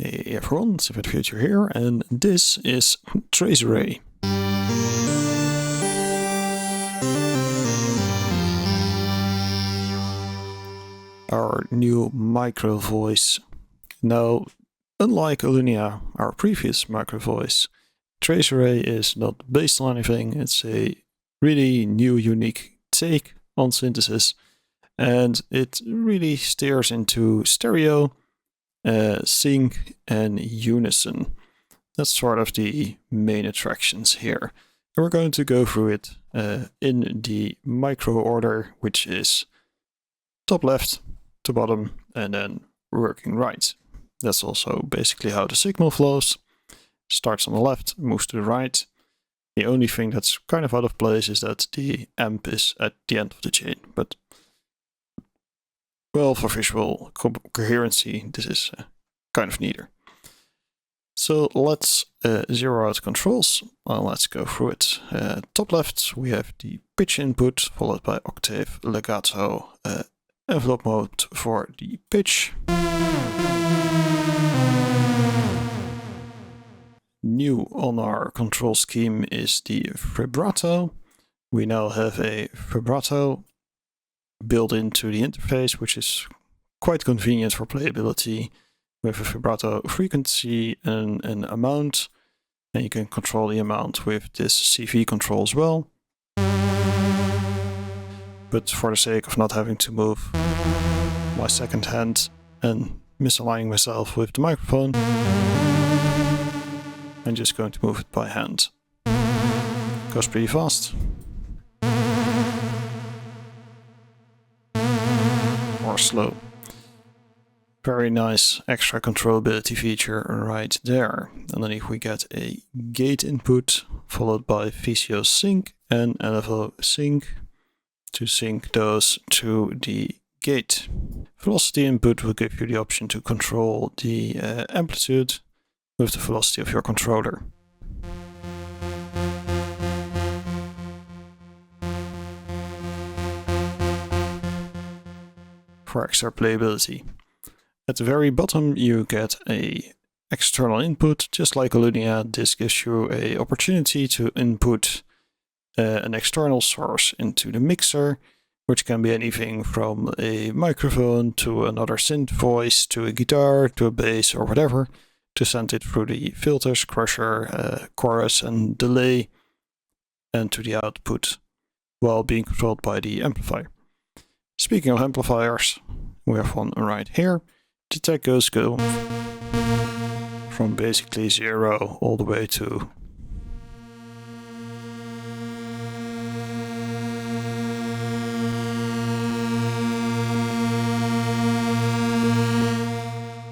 Hey everyone, Synth Future here, and this is Traceray. Our new micro voice. Now, unlike Alunia, our previous micro voice, Traceray is not based on anything. It's a really new, unique take on synthesis, and it really steers into stereo, sync, and unison. That's sort of the main attractions here. And we're going to go through it in the micro order, which is top left to bottom and then working right. That's also basically how the signal flows. Starts on the left, moves to the right. The only thing that's kind of out of place is that the amp is at the end of the chain, but well, for visual coherency, this is kind of neater. So let's zero out controls. Let's go through it. Top left, we have the pitch input, followed by octave, legato, envelope mode for the pitch. New on our control scheme is the vibrato. We now have a vibrato built into the interface, which is quite convenient for playability. We have a vibrato frequency and an amount, and you can control the amount with this CV control as well. But for the sake of not having to move my second hand and misaligning myself with the microphone, I'm just going to move it by hand. Goes pretty fast. Or slow. Very nice extra controllability feature right there. Underneath we get a gate input followed by VCO sync and LFO sync to sync those to the gate. Velocity input will give you the option to control the amplitude with the velocity of your controller. For extra playability. At the very bottom you get a external input. Just like Alunia, this gives you a opportunity to input an external source into the mixer, which can be anything from a microphone to another synth voice to a guitar to a bass or whatever, to send it through the filters, Chrusher, chorus and delay, and to the output, while being controlled by the amplifier. Speaking of amplifiers, we have one right here. The tech goes from basically 0 all the way to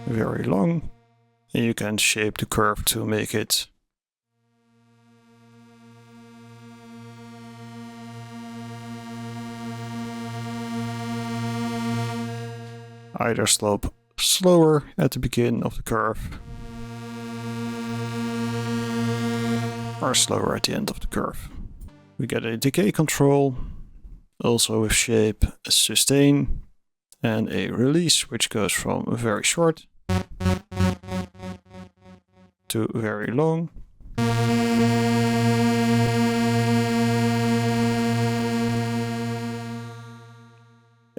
very long, and you can shape the curve to make it either slope slower at the beginning of the curve or slower at the end of the curve. We get a decay control, also with shape, a sustain, and a release, which goes from very short to very long.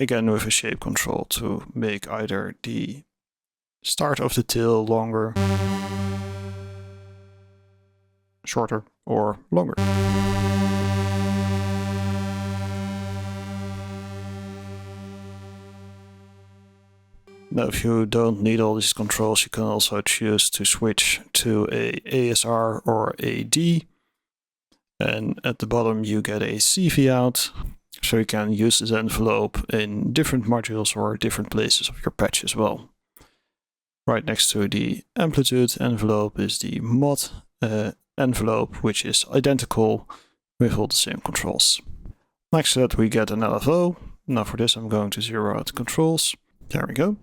Again with a shape control to make either the start of the tail longer, shorter, or longer. Now if you don't need all these controls, you can also choose to switch to a ASR or a D. And at the bottom you get a CV out, so you can use this envelope in different modules or different places of your patch as well. Right next to the amplitude envelope is the mod envelope, which is identical with all the same controls. Next to that we get an LFO. Now for this I'm going to zero out the controls. There we go.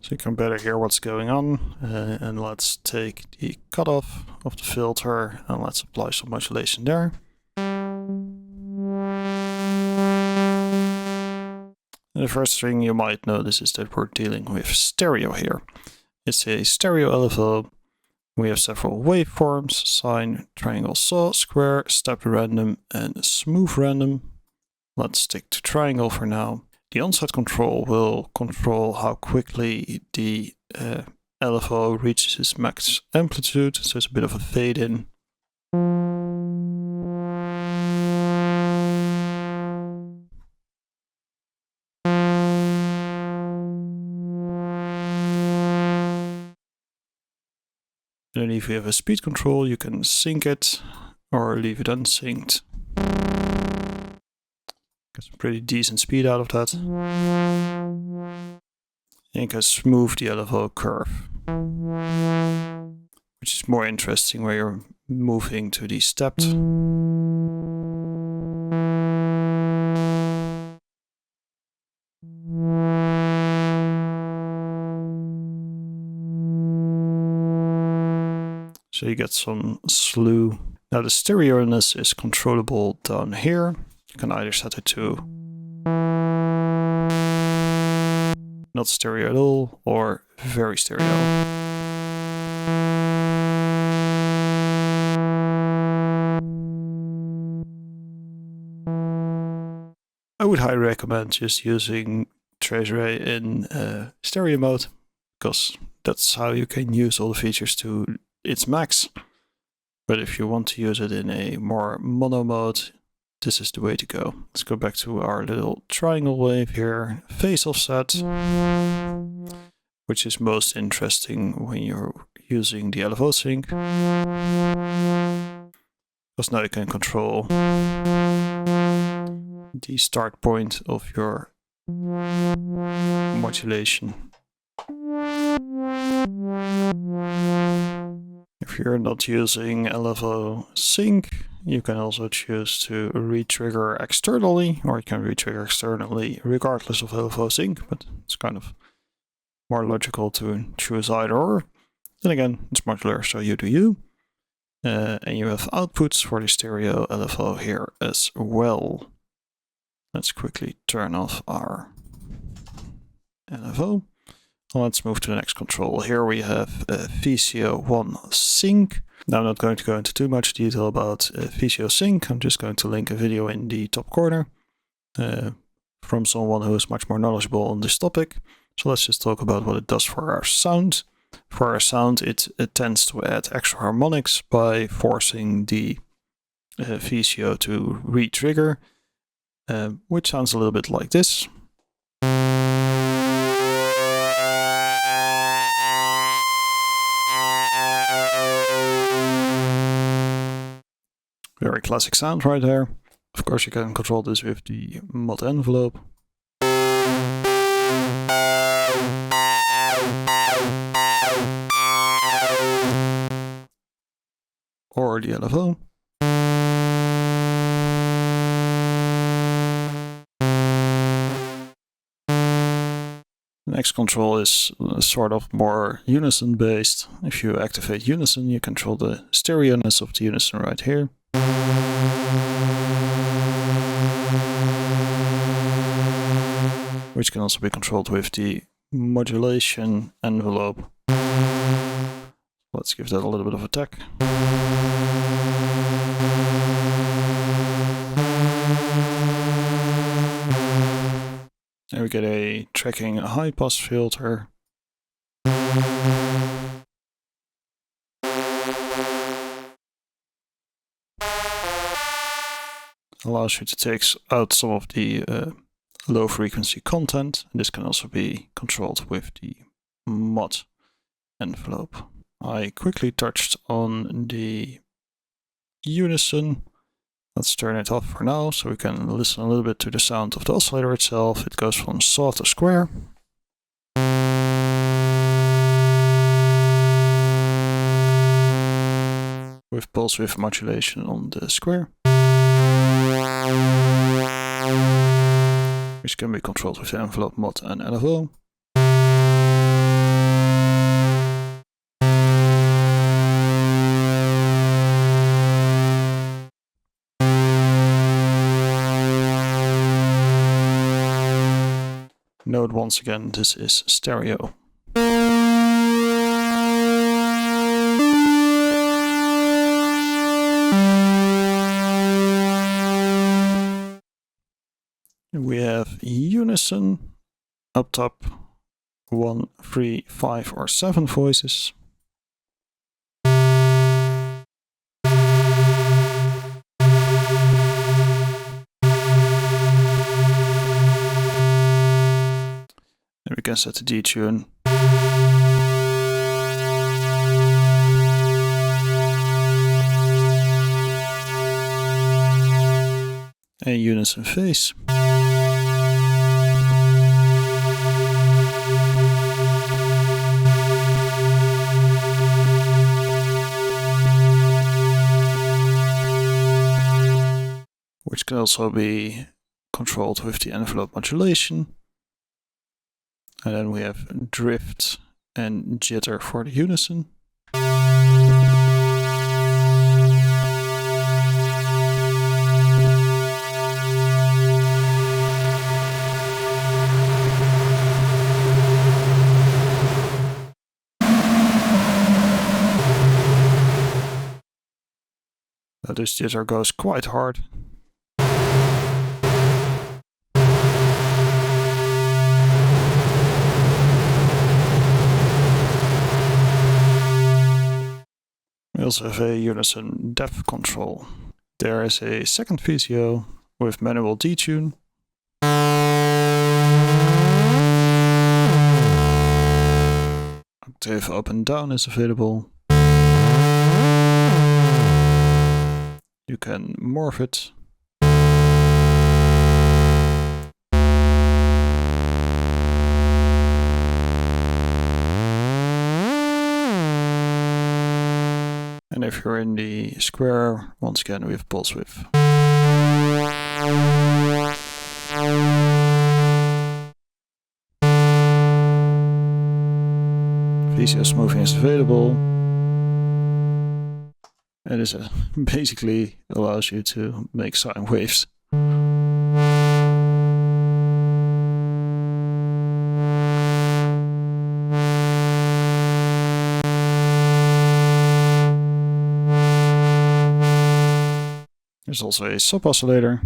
So you can better hear what's going on. And let's take the cutoff of the filter and let's apply some modulation there. And the first thing you might notice is that we're dealing with stereo here. It's a stereo LFO. We have several waveforms: sine, triangle, saw, square, stepped random, and smooth random. Let's stick to triangle for now. The onset control will control how quickly the LFO reaches its max amplitude, so it's a bit of a fade in. And if you have a speed control, you can sync it or leave it unsynced. Get some pretty decent speed out of that. And you can smooth the LFO curve, which is more interesting where you're moving to the stepped. So you get some slew. Now the stereo-ness is controllable down here. You can either set it to not stereo at all or very stereo. I would highly recommend just using Traceray in stereo mode, because that's how you can use all the features to its max. But if you want to use it in a more mono mode, this is the way to go. Let's go back to our little triangle wave here, phase offset, which is most interesting when you're using the LFO sync, because now you can control the start point of your modulation. If you're not using LFO sync, you can also choose to re-trigger externally, or you can re-trigger externally regardless of LFO sync, but it's kind of more logical to choose either or. Then again, it's modular, so you do you. And you have outputs for the stereo LFO here as well. Let's quickly turn off our LFO. Let's move to the next control. Here we have VCO1 sync. Now I'm not going to go into too much detail about VCO sync. I'm just going to link a video in the top corner from someone who is much more knowledgeable on this topic. So let's just talk about what it does for our sound. For our sound, it tends to add extra harmonics by forcing the VCO to re-trigger, which sounds a little bit like this. Very classic sound right there. Of course, you can control this with the mod envelope. Or the LFO. The next control is sort of more unison based. If you activate unison, you control the stereo-ness of the unison right here. Which can also be controlled with the modulation envelope. Let's give that a little bit of a tech. And we get a tracking high pass filter. Allows you to take out some of the low frequency content. And this can also be controlled with the mod envelope. I quickly touched on the unison. Let's turn it off for now so we can listen a little bit to the sound of the oscillator itself. It goes from saw to square. With pulse width modulation on the square, which can be controlled with the envelope mod and LFO. Note once again, this is stereo. unison, up top 1, 3, 5 or 7 voices. And we can set the detune. And unison phase. Which can also be controlled with the envelope modulation. And then we have drift and jitter for the unison. Now this jitter goes quite hard. We also have a unison depth control. There is a second VCO with manual detune. Octave up and down is available. You can morph it. And if you're in the square, once again we have pulse width. VCO smoothing is available. And this basically allows you to make sine waves. There's also a sub oscillator,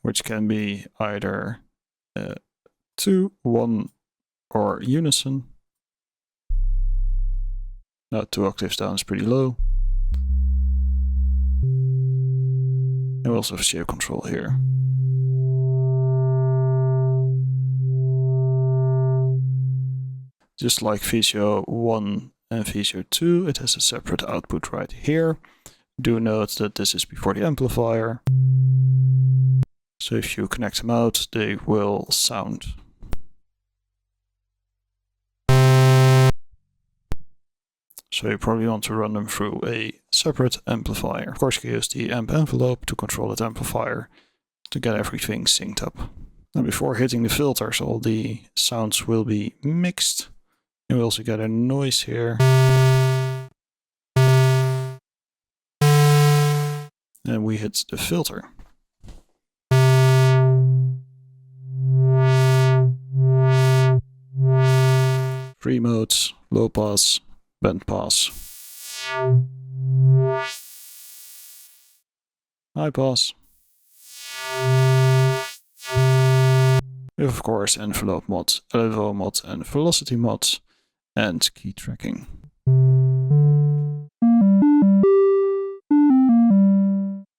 which can be either 2, 1 or unison. Now 2 octaves down is pretty low. And we also have shape control here. Just like VCO 1 and VCO 2, it has a separate output right here. Do note that this is before the amplifier. So if you connect them out, they will sound. So you probably want to run them through a separate amplifier. Of course, you can use the amp envelope to control that amplifier to get everything synced up. And before hitting the filters, all the sounds will be mixed. And we also get a noise here. And we hit the filter. 3 modes: low pass, band pass, high pass. We have, of course, envelope mod, LFO mod and velocity mod, and key tracking.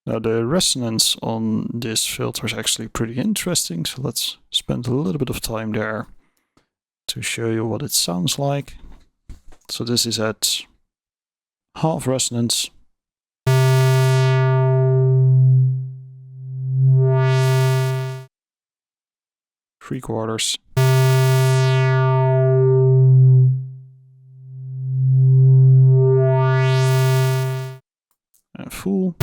Now the resonance on this filter is actually pretty interesting, so let's spend a little bit of time there to show you what it sounds like. So this is at half resonance. Three quarters. And full.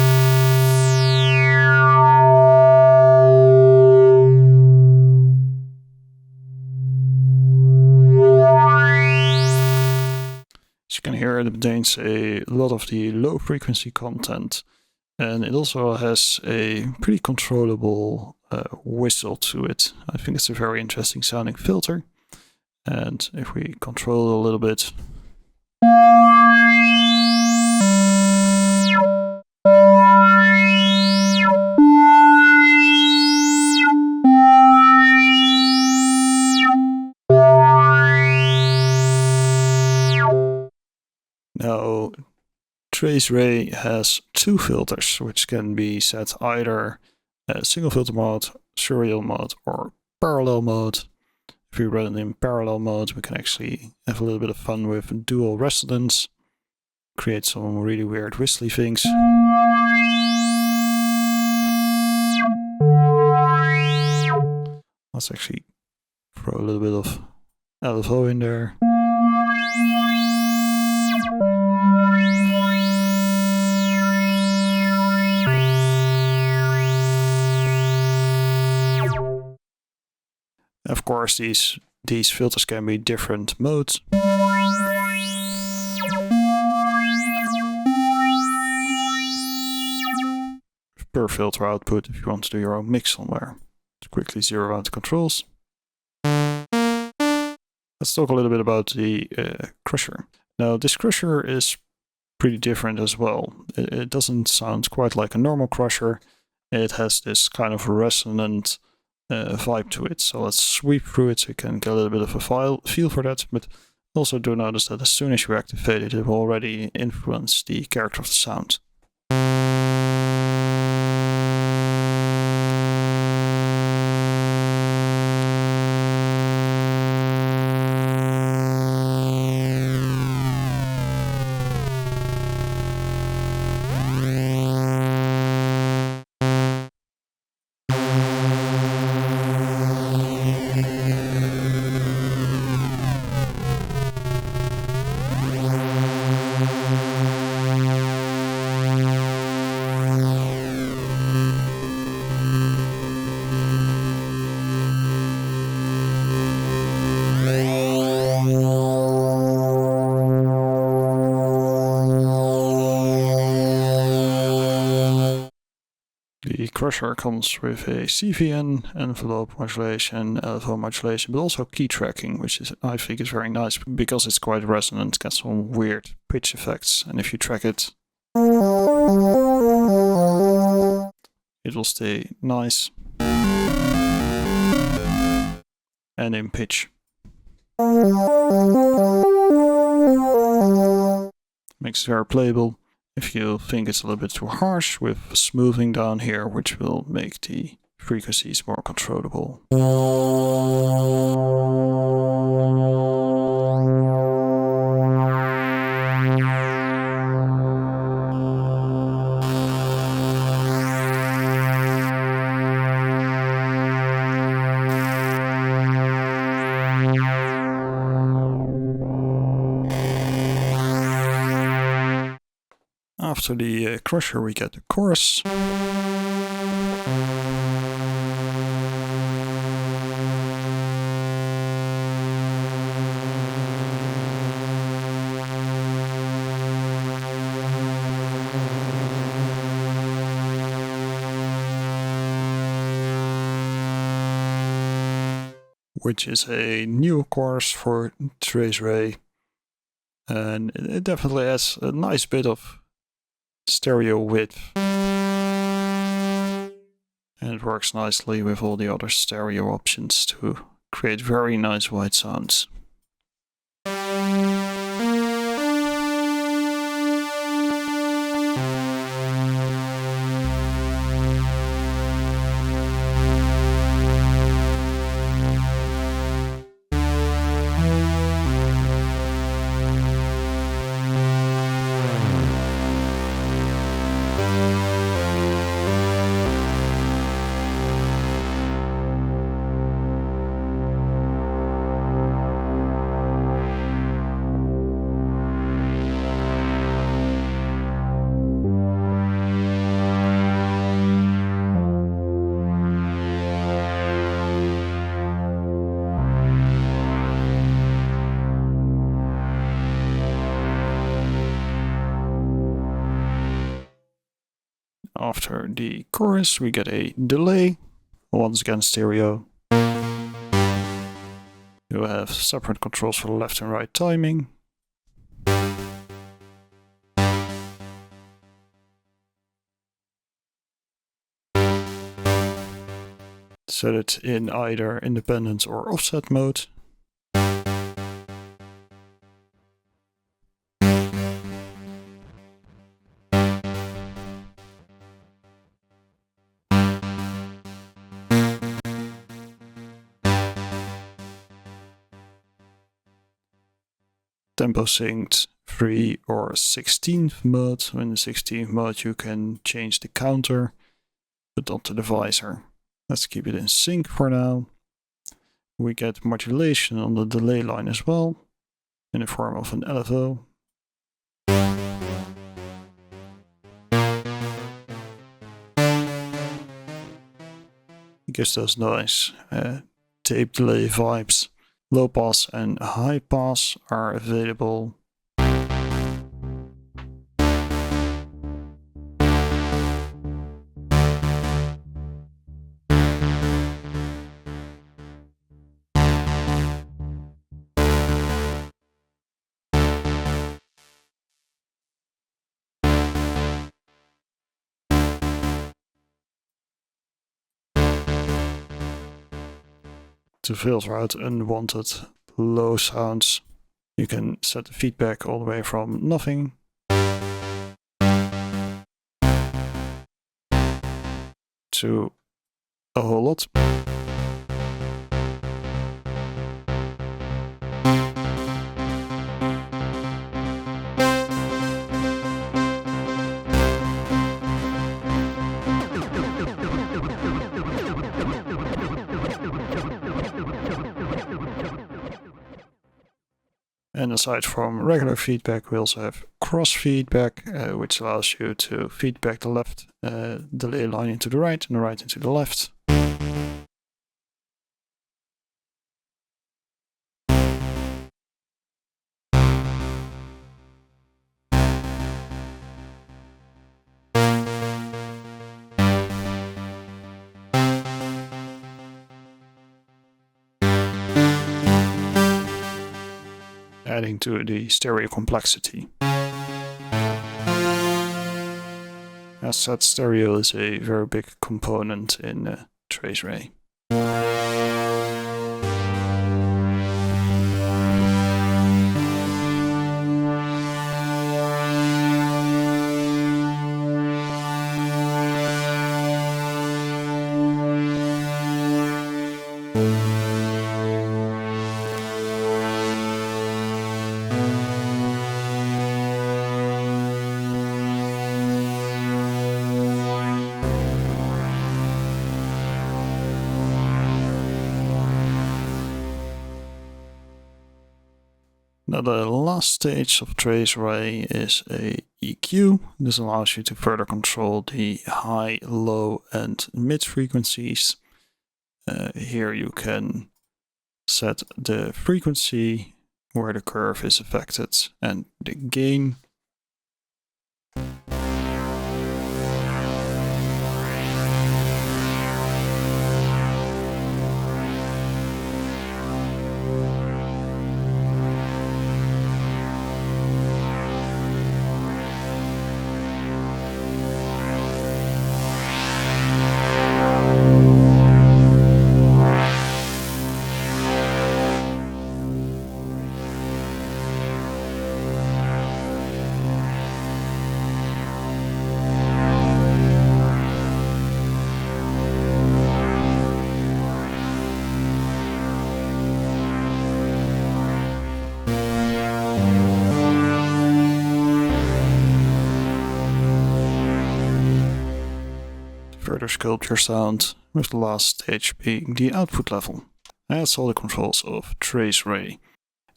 As you can hear, it contains a lot of the low frequency content, and it also has a pretty controllable whistle to it. I think it's a very interesting sounding filter. And if we control it a little bit, Now, Traceray has two filters, which can be set either single filter mode, serial mode, or parallel mode. If we run it in parallel mode, we can actually have a little bit of fun with dual resonance, create some really weird whistly things. Let's actually throw a little bit of LFO in there. Of course, these filters can be different modes. Per filter output if you want to do your own mix somewhere. To quickly zero out the controls. Let's talk a little bit about the Chrusher. Now, this Chrusher is pretty different as well. It doesn't sound quite like a normal Chrusher. It has this kind of resonant vibe to it. So let's sweep through it so you can get a little bit of a feel for that. But also do notice that as soon as you activate it, it will already influence the character of the sound. The Chrusher comes with a CVN, envelope modulation, LFO modulation, but also key tracking, which is, I think, is very nice because it's quite resonant, gets some weird pitch effects, and if you track it, it will stay nice and in pitch. Makes it very playable. If you think it's a little bit too harsh, with smoothing down here, which will make the frequencies more controllable. After the Chrusher, we get the chorus. Which is a new chorus for Traceray. And it definitely has a nice bit of stereo width. And it works nicely with all the other stereo options to create very nice white sounds. After the chorus, we get a delay, once again stereo. You have separate controls for left and right timing. Set it in either independent or offset mode. tempo synced 3 or 16th mode. So in the 16th mode you can change the counter, but not the divisor. Let's keep it in sync for now. We get modulation on the delay line as well, in the form of an LFO. It gives those nice tape delay vibes. Low pass and high pass are available. To filter out unwanted low sounds, you can set the feedback all the way from nothing to a whole lot. And aside from regular feedback, we also have cross feedback, which allows you to feedback the left delay line into the right and the right into the left. Adding to the stereo complexity. As said, stereo is a very big component in Traceray. Now the last stage of Traceray is a EQ. This allows you to further control the high, low and mid frequencies. Here you can set the frequency where the curve is affected and the gain. Further sculpt your sound, with the last stage being the output level. That's all the controls of Traceray.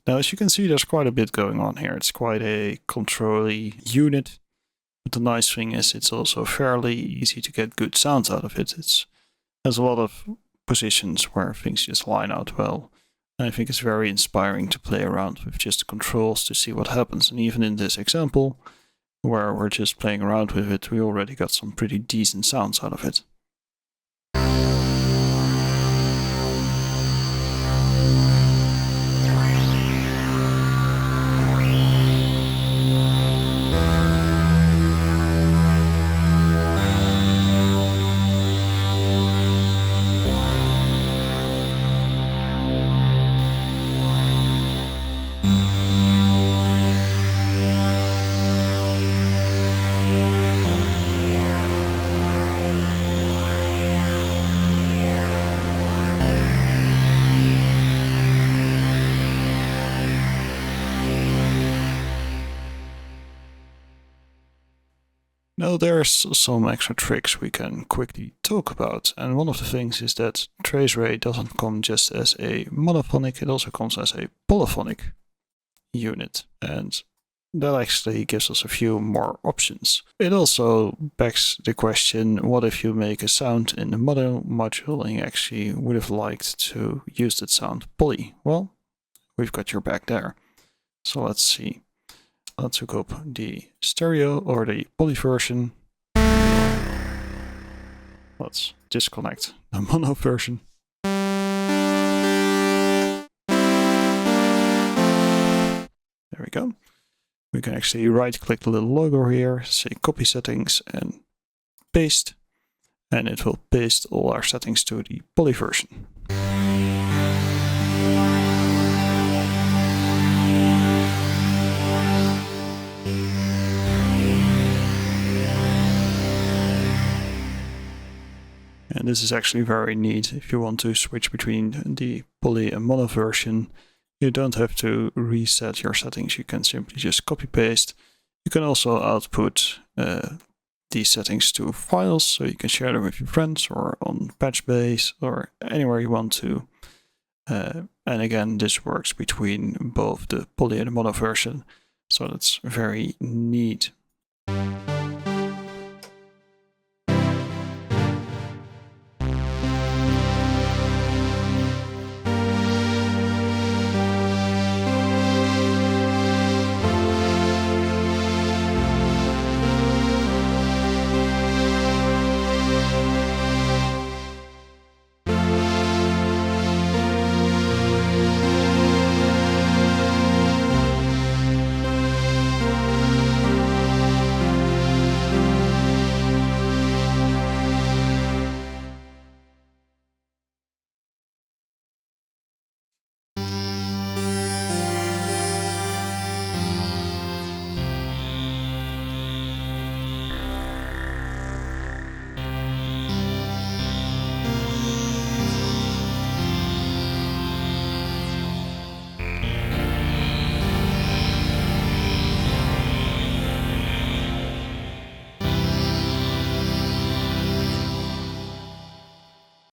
Now, as you can see, there's quite a bit going on here. It's quite a control-y unit, but the nice thing is it's also fairly easy to get good sounds out of it. It has a lot of positions where things just line out well. And I think it's very inspiring to play around with just the controls to see what happens. And even in this example, where we're just playing around with it, we already got some pretty decent sounds out of it. Now there's some extra tricks we can quickly talk about, and one of the things is that Traceray doesn't come just as a monophonic, it also comes as a polyphonic unit, and that actually gives us a few more options. It also begs the question, what if you make a sound in the mono module and you actually would have liked to use that sound poly? Well, we've got your back there. So let's see. Let's hook up the stereo or the poly version. Let's disconnect the mono version. There we go. We can actually right click the little logo here, say copy settings and paste, and it will paste all our settings to the poly version. And this is actually very neat. If you want to switch between the poly and mono version, you don't have to reset your settings. You can simply just copy paste. You can also output these settings to files, so you can share them with your friends or on Patchbase or anywhere you want to. And again, this works between both the poly and the mono version, so that's very neat.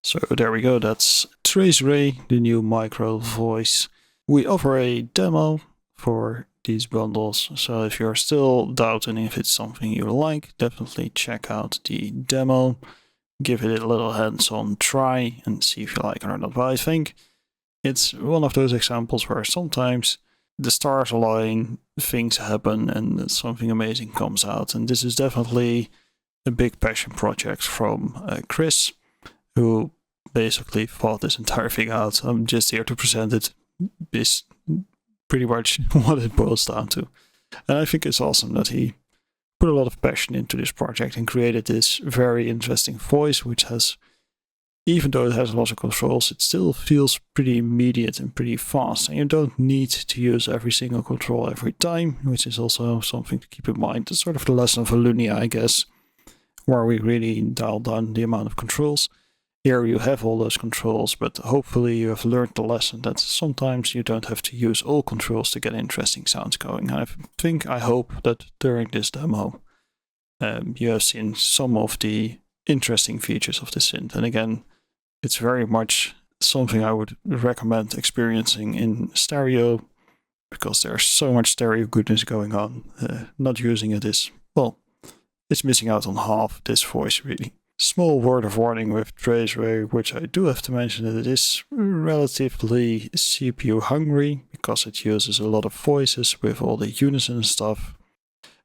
So there we go, that's Traceray, the new micro voice. We offer a demo for these bundles, so if you're still doubting if it's something you like, definitely check out the demo. Give it a little hands-on try and see if you like it or not. But I think it's one of those examples where sometimes the stars align, things happen, and something amazing comes out. And this is definitely a big passion project from Chris, who basically thought this entire thing out. I'm just here to present it. Is pretty much what it boils down to. And I think it's awesome that he put a lot of passion into this project and created this very interesting voice, which has, even though it has lots of controls, it still feels pretty immediate and pretty fast. And you don't need to use every single control every time, which is also something to keep in mind. It's sort of the lesson of Alunia, I guess, where we really dial down the amount of controls. Here you have all those controls, but hopefully you have learned the lesson that sometimes you don't have to use all controls to get interesting sounds going. I hope that during this demo you have seen some of the interesting features of the synth. And again, it's very much something I would recommend experiencing in stereo, because there's so much stereo goodness going on. Not using it is, well, it's missing out on half this voice really. Small word of warning with Traceray, which I do have to mention, that it is relatively CPU hungry because it uses a lot of voices with all the unison stuff.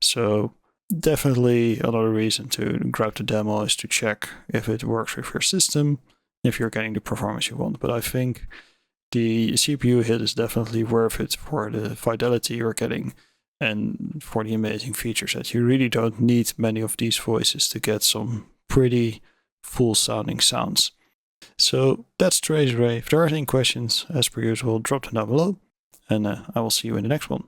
So definitely another reason to grab the demo is to check if it works with your system, if you're getting the performance you want. But I think the CPU hit is definitely worth it for the fidelity you're getting and for the amazing features that you really don't need many of these voices to get some pretty full sounding sounds. So that's Traceray. If there are any questions, as per usual, drop them down below, and I will see you in the next one.